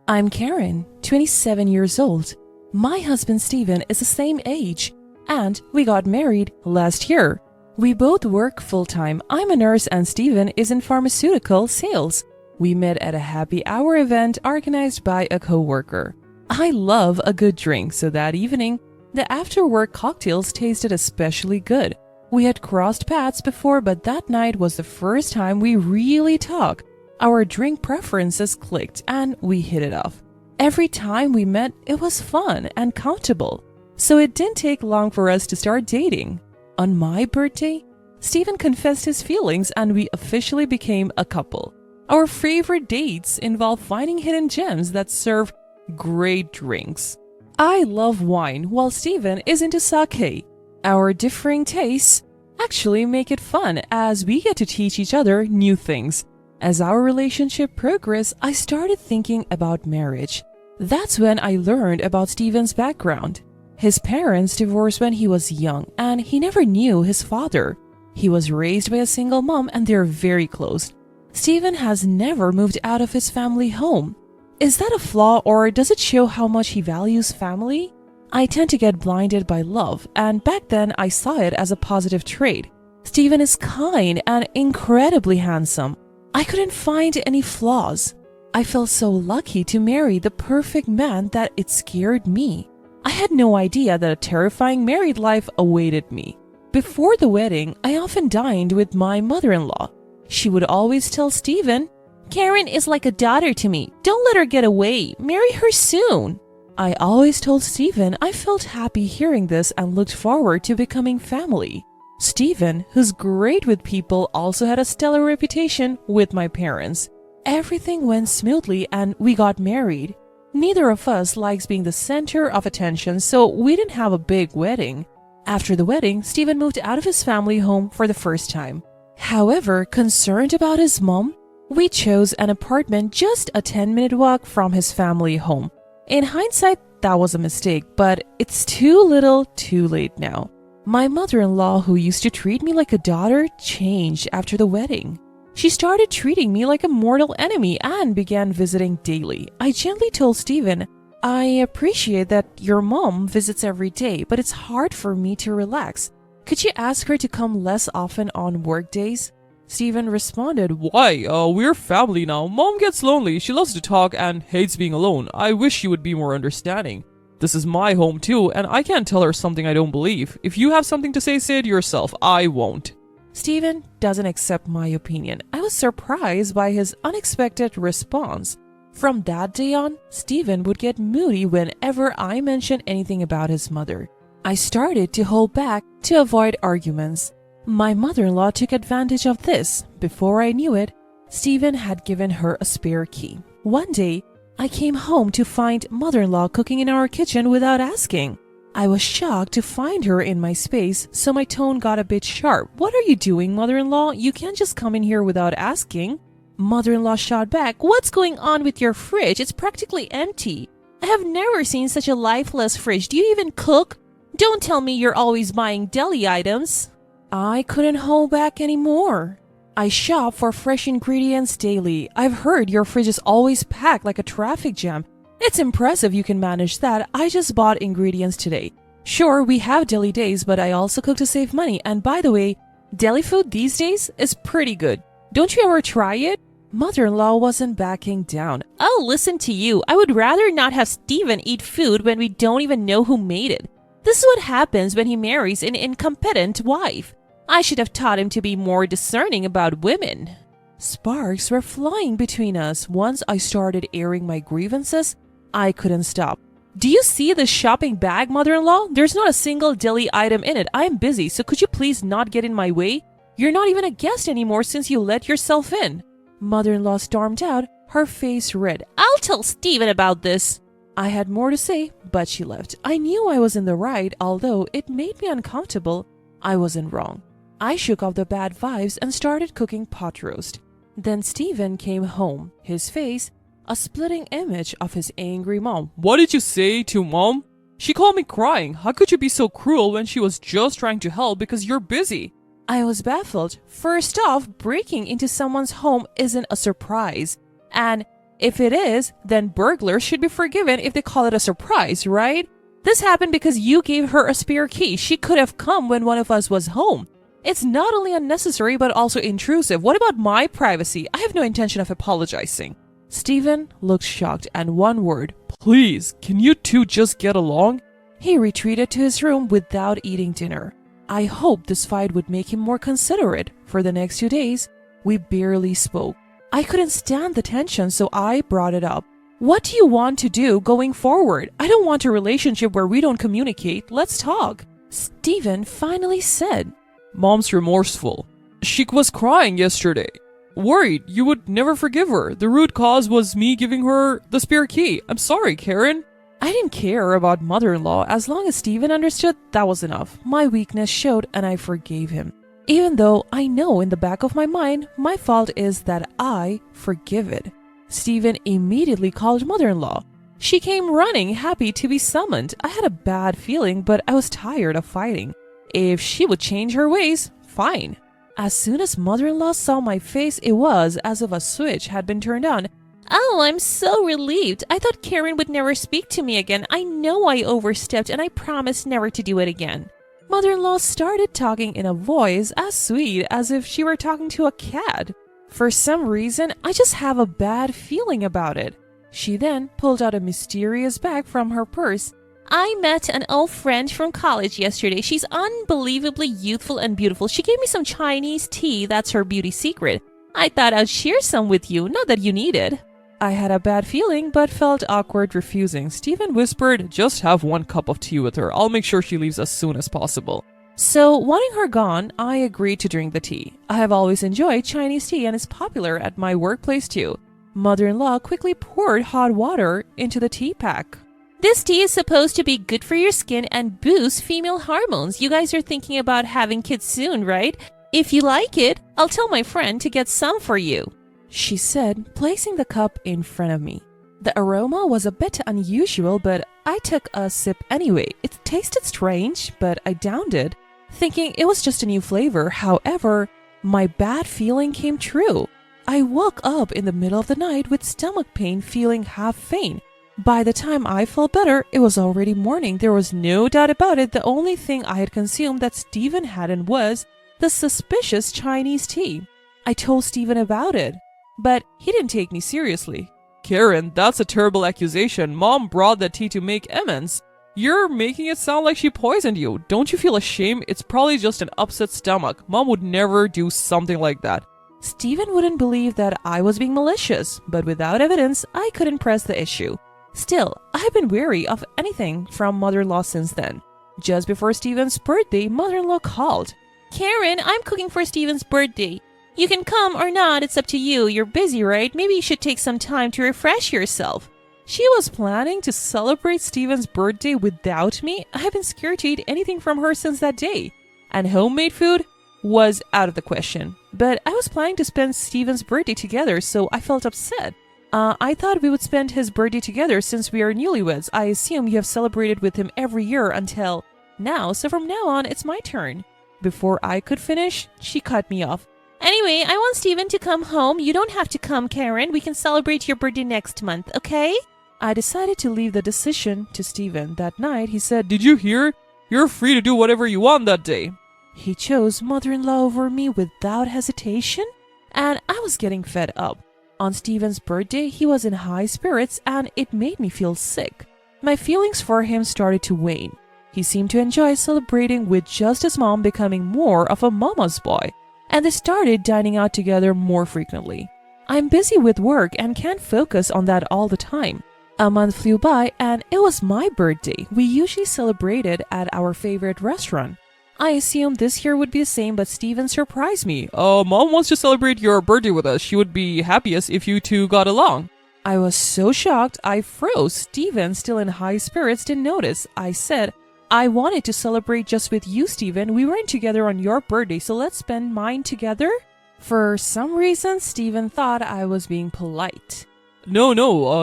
I'm Karen, 27 years old. My husband Steven is the same age, and we got married last year. We both work full-time. I'm a nurse and Steven is in pharmaceutical sales. We met at a happy hour event organized by a coworker. I love a good drink, so that evening, the after-work cocktails tasted especially good. We had crossed paths before, but that night was the first time we really talked. Our drink preferences clicked and we hit it off. Every time we met, it was fun and comfortable. So it didn't take long for us to start dating. On my birthday, Steven confessed his feelings and we officially became a couple. Our favorite dates involve finding hidden gems that serve great drinks. I love wine while Steven is into sake. Our differing tastes actually make it fun as we get to teach each other new things. As our relationship progressed, I started thinking about marriage. That's when I learned about Steven's background. His parents divorced when he was young, and he never knew his father. He was raised by a single mom, and they're very close. Steven has never moved out of his family home. Is that a flaw, or does it show how much he values family? I tend to get blinded by love, and back then I saw it as a positive trait. Steven is kind and incredibly handsome. I couldn't find any flaws. I felt so lucky to marry the perfect man that it scared me. I had no idea that a terrifying married life awaited me. Before the wedding, I often dined with my mother-in-law. She would always tell Steven, "Karen is like a daughter to me. Don't let her get away. Marry her soon." I always told Steven I felt happy hearing this and looked forward to becoming family. Steven, who's great with people, also had a stellar reputation with my parents. Everything went smoothly and we got married. Neither of us likes being the center of attention, so we didn't have a big wedding. After the wedding, Steven moved out of his family home for the first time. However, concerned about his mom, we chose an apartment just a 10-minute walk from his family home. In hindsight, that was a mistake, but it's too little, too late now. My mother-in-law, who used to treat me like a daughter, changed after the wedding. She started treating me like a mortal enemy and began visiting daily. I gently told Steven, "I appreciate that your mom visits every day, but it's hard for me to relax. Could you ask her to come less often on work days?" Steven responded, "Why? We're family now. Mom gets lonely. She loves to talk and hates being alone. I wish she would be more understanding. This is my home too, and I can't tell her something I don't believe. If you have something to say it yourself. I won't." Steven doesn't accept my opinion. I was surprised by his unexpected response. From that day on, Steven would get moody whenever I mentioned anything about his mother. I started to hold back to avoid arguments. My mother-in-law took advantage of this. Before I knew it, Steven had given her a spare key. One day, I came home to find mother-in-law cooking in our kitchen without asking. I was shocked to find her in my space, so my tone got a bit sharp. "What are you doing, mother-in-law? You can't just come in here without asking." Mother-in-law shot back, "What's going on with your fridge? It's practically empty. I have never seen such a lifeless fridge. Do you even cook? Don't tell me you're always buying deli items." I couldn't hold back anymore. "I shop for fresh ingredients daily. I've heard your fridge is always packed like a traffic jam. It's impressive you can manage that. I just bought ingredients today. Sure, we have deli days, but I also cook to save money. And by the way, deli food these days is pretty good. Don't you ever try it?" Mother-in-law wasn't backing down. "Oh, listen to you. I would rather not have Steven eat food when we don't even know who made it. This is what happens when he marries an incompetent wife. I should have taught him to be more discerning about women." Sparks were flying between us. Once I started airing my grievances, I couldn't stop. "Do you see this shopping bag, mother-in-law? There's not a single deli item in it. I am busy, so could you please not get in my way? You're not even a guest anymore since you let yourself in." Mother-in-law stormed out, her face red. "I'll tell Steven about this." I had more to say, but she left. I knew I was in the right, although it made me uncomfortable. I wasn't wrong. I shook off the bad vibes and started cooking pot roast. Then Steven came home, his face a splitting image of his angry mom. "What did you say to mom? She called me crying. How could you be so cruel when she was just trying to help because you're busy?" I was baffled. First off, breaking into someone's home isn't a surprise. And If it is, then burglars should be forgiven if they call it a surprise, right? This happened because you gave her a spare key. She could have come when one of us was home. It's not only unnecessary but also intrusive. What about my privacy? I have no intention of apologizing. Stephen looked shocked and one word, "Please, can you two just get along?" He retreated to his room without eating dinner. I hoped this fight would make him more considerate. For the next 2 days, we barely spoke. I couldn't stand the tension, so I brought it up. What do you want to do going forward? I don't want a relationship where we don't communicate. Let's talk. Stephen finally said, "Mom's remorseful. She was crying yesterday. Worried you would never forgive her. The root cause was me giving her the spare key. I'm sorry, Karen." I didn't care about mother-in-law. As long as Stephen understood, that was enough. My weakness showed and I forgave him. Even though I know in the back of my mind, my fault is that I forgive it. Stephen immediately called mother-in-law. She came running, happy to be summoned. I had a bad feeling, but I was tired of fighting. If she would change her ways, fine. As soon as mother-in-law saw my face, it was as if a switch had been turned on. "Oh, I'm so relieved. I thought Karen would never speak to me again. I know I overstepped and I promised never to do it again." Mother-in-law started talking in a voice as sweet as if she were talking to a cat. For some reason, I just have a bad feeling about it. She then pulled out a mysterious bag from her purse. "I met an old friend from college yesterday. She's unbelievably youthful and beautiful. She gave me some Chinese tea. That's her beauty secret. I thought I'd share some with you, not that you need it." I had a bad feeling but felt awkward refusing. Stephen whispered, "Just have one cup of tea with her. I'll make sure she leaves as soon as possible." So, wanting her gone, I agreed to drink the tea. I have always enjoyed Chinese tea and it's popular at my workplace too. Mother-in-law quickly poured hot water into the tea pack. "This tea is supposed to be good for your skin and boost female hormones. You guys are thinking about having kids soon, right? If you like it, I'll tell my friend to get some for you," she said, placing the cup in front of me. The aroma was a bit unusual, but I took a sip anyway. It tasted strange, but I downed it, thinking it was just a new flavor. However, my bad feeling came true. I woke up in the middle of the night with stomach pain, feeling half faint. By the time I felt better, it was already morning. There was no doubt about it. The only thing I had consumed that Stephen hadn't was the suspicious Chinese tea. I told Stephen about it, but he didn't take me seriously. "Karen, that's a terrible accusation. Mom brought that tea to make amends. You're making it sound like she poisoned you. Don't you feel ashamed? It's probably just an upset stomach. Mom would never do something like that." Stephen wouldn't believe that I was being malicious, but without evidence, I couldn't press the issue. Still, I've been wary of anything from mother-in-law since then. Just before Stephen's birthday, mother-in-law called. "Karen, I'm cooking for Stephen's birthday. You can come or not, it's up to you. You're busy, right? Maybe you should take some time to refresh yourself." She was planning to celebrate Stephen's birthday without me. I have been scared to eat anything from her since that day. And homemade food was out of the question. But I was planning to spend Stephen's birthday together, so I felt upset. I thought we would spend his birthday together since we are newlyweds. I assume you have celebrated with him every year until now, so from now on, it's my turn. Before I could finish, she cut me off. "Anyway, I want Stephen to come home. You don't have to come, Karen. We can celebrate your birthday next month, okay?" I decided to leave the decision to Stephen. That night, he said, "Did you hear? You're free to do whatever you want that day." He chose mother-in-law over me without hesitation, and I was getting fed up. On Stephen's birthday, he was in high spirits and it made me feel sick. My feelings for him started to wane. He seemed to enjoy celebrating with just his mom, becoming more of a mama's boy, and they started dining out together more frequently. I'm busy with work and can't focus on that all the time. A month flew by and it was my birthday. We usually celebrated at our favorite restaurant. I assumed this year would be the same, but Stephen surprised me. Mom wants to celebrate your birthday with us. She would be happiest if you two got along." I was so shocked, I froze. Stephen, still in high spirits, didn't notice. I said, "I wanted to celebrate just with you, Stephen. We weren't together on your birthday, so let's spend mine together." For some reason, Stephen thought I was being polite. No,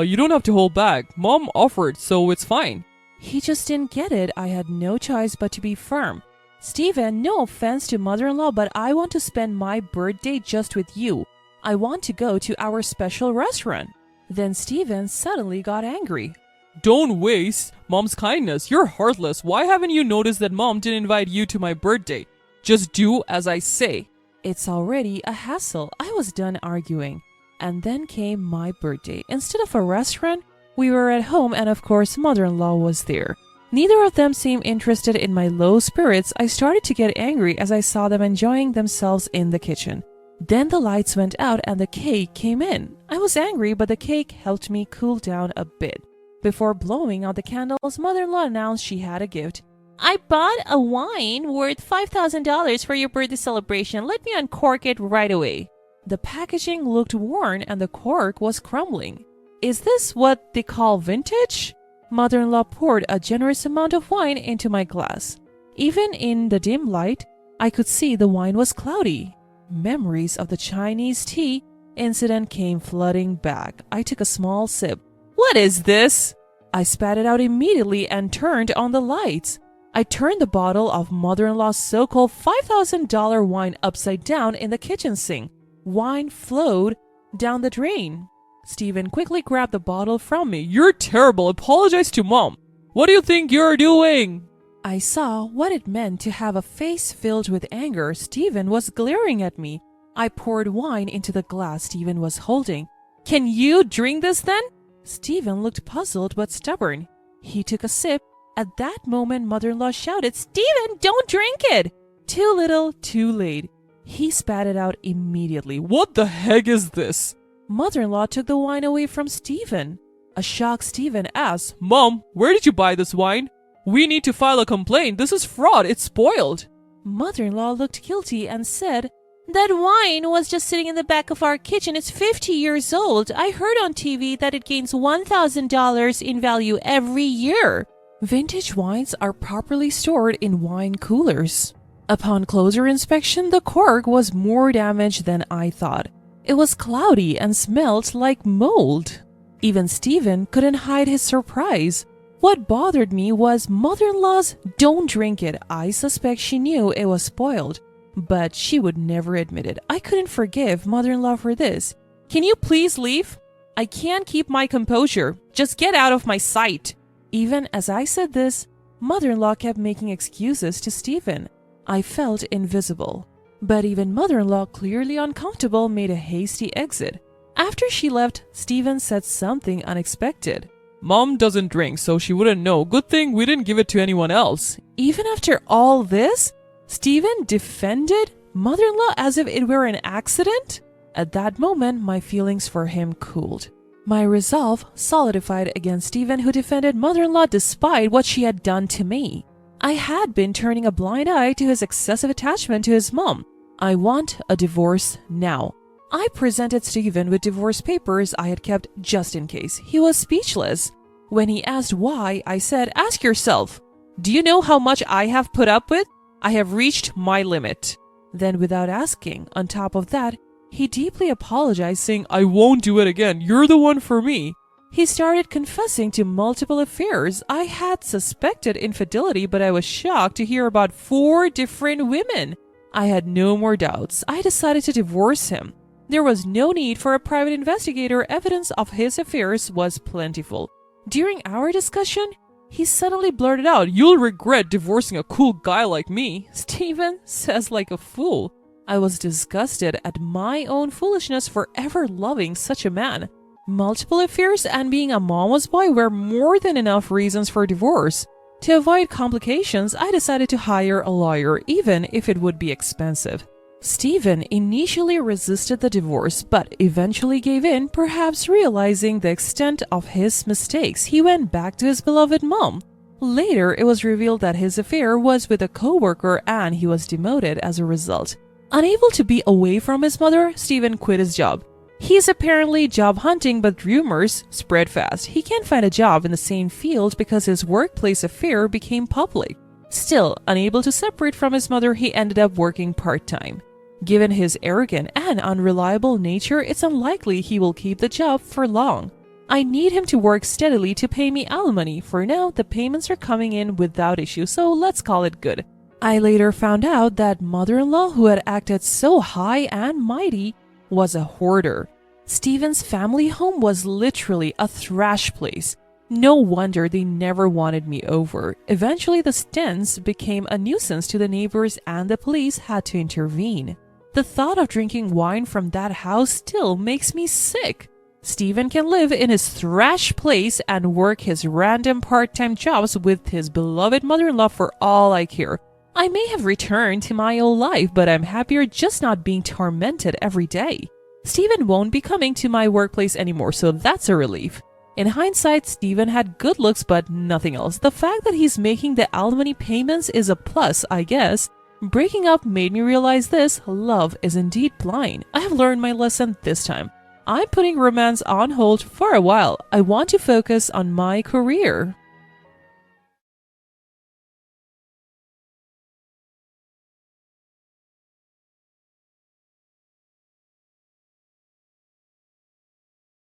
you don't have to hold back. Mom offered, so it's fine." He just didn't get it. I had no choice but to be firm. "Stephen, no offense to mother-in-law, but I want to spend my birthday just with you. I want to go to our special restaurant." Then Steven suddenly got angry. Don't waste Mom's kindness. You're heartless. Why haven't you noticed that Mom didn't invite you to my birthday? Just do as I say. It's already a hassle. I was done arguing. And then came my birthday. Instead of a restaurant, we were at home, and of course mother-in-law was there. Neither of them seemed interested in my low spirits. I started to get angry as I saw them enjoying themselves in the kitchen. Then the lights went out and the cake came in. I was angry, but the cake helped me cool down a bit. Before blowing out the candles, mother-in-law announced she had a gift. I bought a wine worth $5,000 for your birthday celebration. Let me uncork it right away. The packaging looked worn and the cork was crumbling. Is this what they call vintage? Mother-in-law poured a generous amount of wine into my glass. Even in the dim light, I could see the wine was cloudy. Memories of the Chinese tea incident came flooding back. I took a small sip. What is this? I spat it out immediately and turned on the lights. I turned the bottle of mother-in-law's so-called $5,000 wine upside down in the kitchen sink. Wine flowed down the drain. Steven quickly grabbed the bottle from me. You're terrible. Apologize to Mom. What do you think you're doing? I saw what it meant to have a face filled with anger. Steven was glaring at me. I poured wine into the glass Steven was holding. Can you drink this then? Steven looked puzzled but stubborn. He took a sip. At that moment, mother-in-law shouted, Steven, don't drink it! Too little, too late. He spat it out immediately. What the heck is this? Mother-in-law took the wine away from Steven. A shocked Steven asked, Mom, where did you buy this wine? We need to file a complaint. This is fraud. It's spoiled. Mother-in-law looked guilty and said, That wine was just sitting in the back of our kitchen. It's 50 years old. I heard on TV that it gains $1,000 in value every year. Vintage wines are properly stored in wine coolers. Upon closer inspection, the cork was more damaged than I thought. It was cloudy and smelled like mold. Even Steven couldn't hide his surprise. What bothered me was mother-in-law's don't drink it. I suspect she knew it was spoiled, but she would never admit it. I couldn't forgive mother-in-law for this. Can you please leave? I can't keep my composure. Just get out of my sight. Even as I said this, mother-in-law kept making excuses to Steven. I felt invisible. But even mother-in-law, clearly uncomfortable, made a hasty exit. After she left, Steven said something unexpected. Mom doesn't drink, so she wouldn't know. Good thing we didn't give it to anyone else. Even after all this, Steven defended mother-in-law as if it were an accident? At that moment, my feelings for him cooled. My resolve solidified against Steven, who defended mother-in-law despite what she had done to me. I had been turning a blind eye to his excessive attachment to his mom. I want a divorce now. I presented Steven with divorce papers I had kept just in case. He was speechless. When he asked why, I said, Ask yourself. Do you know how much I have put up with? I have reached my limit. Then without asking, on top of that, he deeply apologized, saying, I won't do it again. You're the one for me. He started confessing to multiple affairs. I had suspected infidelity, but I was shocked to hear about 4 different women. I had no more doubts. I decided to divorce him. There was no need for a private investigator. Evidence of his affairs was plentiful. During our discussion, he suddenly blurted out, You'll regret divorcing a cool guy like me. Steven says like a fool. I was disgusted at my own foolishness for ever loving such a man. Multiple affairs and being a mama's boy were more than enough reasons for divorce. To avoid complications, I decided to hire a lawyer, even if it would be expensive. Steven initially resisted the divorce, but eventually gave in, perhaps realizing the extent of his mistakes. He went back to his beloved mom. Later, it was revealed that his affair was with a co-worker and he was demoted as a result. Unable to be away from his mother, Steven quit his job. He's apparently job hunting, but rumors spread fast. He can't find a job in the same field because his workplace affair became public. Still, unable to separate from his mother, he ended up working part-time. Given his arrogant and unreliable nature, it's unlikely he will keep the job for long. I need him to work steadily to pay me alimony. For now, the payments are coming in without issue, so let's call it good. I later found out that mother-in-law, who had acted so high and mighty, was a hoarder. Steven's family home was literally a thrash place. No wonder they never wanted me over. Eventually, the Stens became a nuisance to the neighbors and the police had to intervene. The thought of drinking wine from that house still makes me sick. Steven can live in his thrash place and work his random part-time jobs with his beloved mother-in-law for all I care. I may have returned to my old life, but I'm happier just not being tormented every day. Steven won't be coming to my workplace anymore, so that's a relief. In hindsight, Steven had good looks but nothing else. The fact that he's making the alimony payments is a plus, I guess. Breaking up made me realize this: love is indeed blind. I have learned my lesson this time. I'm putting romance on hold for a while. I want to focus on my career.